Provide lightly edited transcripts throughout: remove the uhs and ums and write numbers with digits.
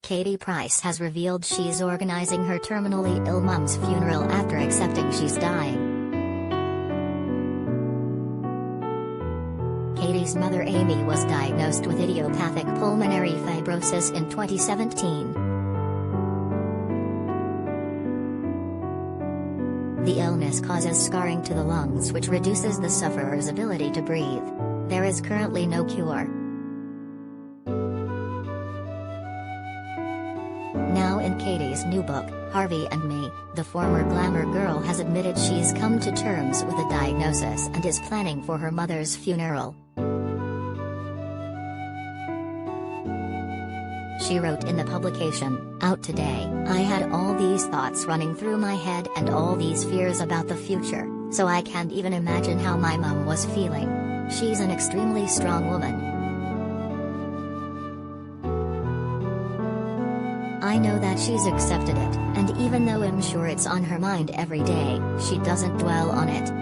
Katie Price has revealed she's organizing her terminally ill mom's funeral after accepting she's dying. Katie's mother Amy was diagnosed with idiopathic pulmonary fibrosis in 2017. The illness causes scarring to the lungs, which reduces the sufferer's ability to breathe. There is currently no cure. Now in Katie's new book, Harvey and Me, the former glamour girl has admitted she's come to terms with the diagnosis and is planning for her mother's funeral. She wrote in the publication, out today, "I had all these thoughts running through my head and all these fears about the future, so I can't even imagine how my mom was feeling. She's an extremely strong woman. I know that she's accepted it, and even though I'm sure it's on her mind every day, she doesn't dwell on it.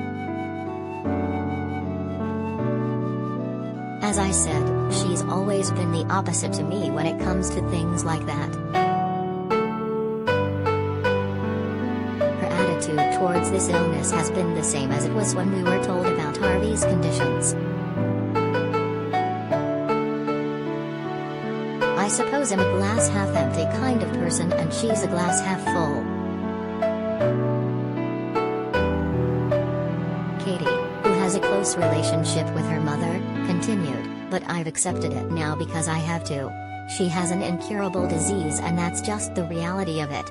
As I said, she's always been the opposite to me when it comes to things like that. Her attitude towards this illness has been the same as it was when we were told about Harvey's conditions. I suppose I'm a glass half empty kind of person and she's a glass half full." Katie, who has a close relationship with her mother, continued, "But I've accepted it now because I have to. She has an incurable disease and that's just the reality of it.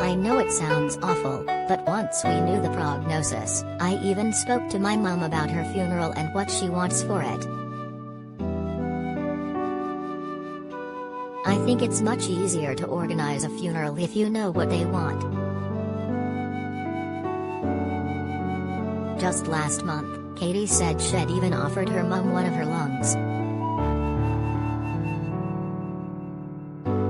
I know it sounds awful, but once we knew the prognosis, I even spoke to my mom about her funeral and what she wants for it. I think it's much easier to organize a funeral if you know what they want." Just last month, Katie said she'd even offered her mom one of her lungs.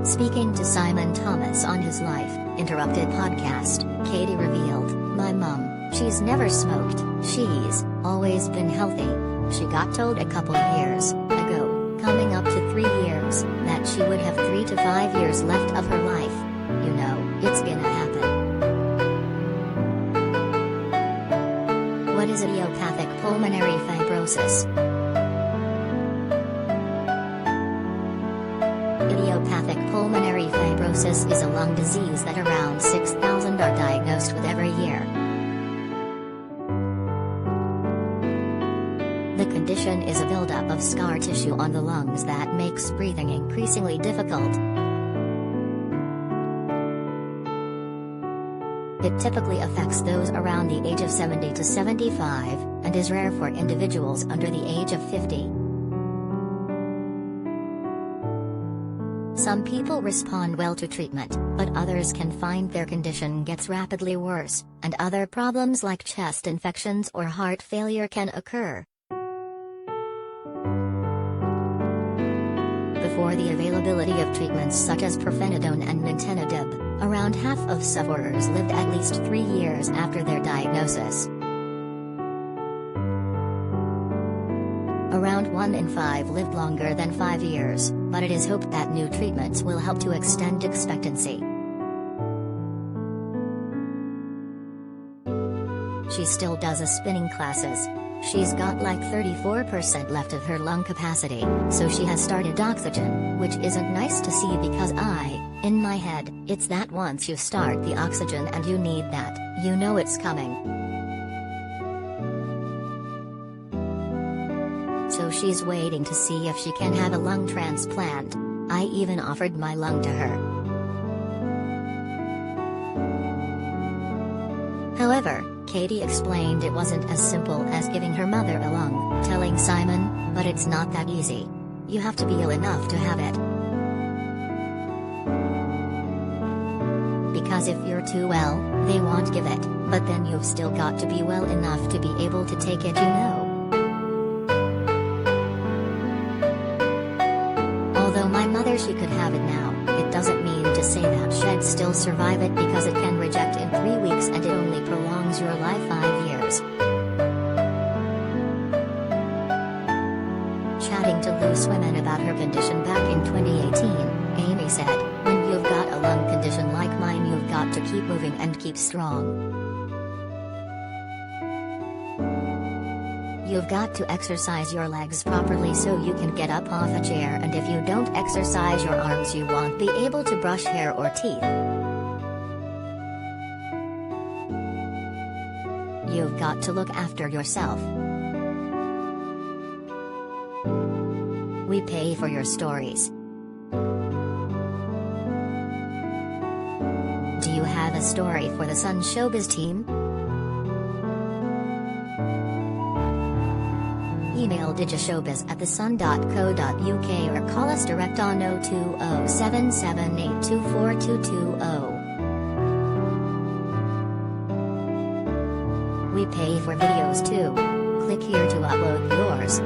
Speaking to Simon Thomas on his Life Interrupted podcast, Katie revealed, "My mom, she's never smoked, she's always been healthy. She got told a couple years ago, coming up to 3 years, that she would have 3 to 5 years left of her life. You know, it's gonna happen." What is idiopathic pulmonary fibrosis? Idiopathic pulmonary fibrosis is a lung disease that around 6,000 are diagnosed with every year. The condition is a buildup of scar tissue on the lungs that makes breathing increasingly difficult. It typically affects those around the age of 70 to 75, and is rare for individuals under the age of 50. Some people respond well to treatment, but others can find their condition gets rapidly worse, and other problems like chest infections or heart failure can occur. Before the availability of treatments such as pirfenidone and nintedanib, around half of sufferers lived at least 3 years after their diagnosis. Around 1 in 5 lived longer than 5 years, but it is hoped that new treatments will help to extend expectancy. She still does a spinning classes. She's got like 34% left of her lung capacity, so she has started oxygen, which isn't nice to see because in my head, it's that once you start the oxygen and you need that, you know it's coming. So she's waiting to see if she can have a lung transplant. I even offered my lung to her. However, Katie explained it wasn't as simple as giving her mother a lung, telling Simon, "But it's not that easy. You have to be ill enough to have it. Because if you're too well, they won't give it, but then you've still got to be well enough to be able to take it, you know." Although my mother she could have it now, it doesn't mean to say that she'd still survive it because it can reject in 3 weeks and it only prolongs your life 5 years. Chatting to to Loose Women about her condition back in 2018, Amy said, "When you've got a lung condition like mine, you've got to keep moving and keep strong. You've got to exercise your legs properly so you can get up off a chair, and if you don't exercise your arms, you won't be able to brush hair or teeth. You've got to look after yourself. We pay for your stories. Do you have a story for the Sun Showbiz team? Email digishowbiz@thesun.co.uk or call us direct on 02077824220. We pay for videos too. Click here to upload yours.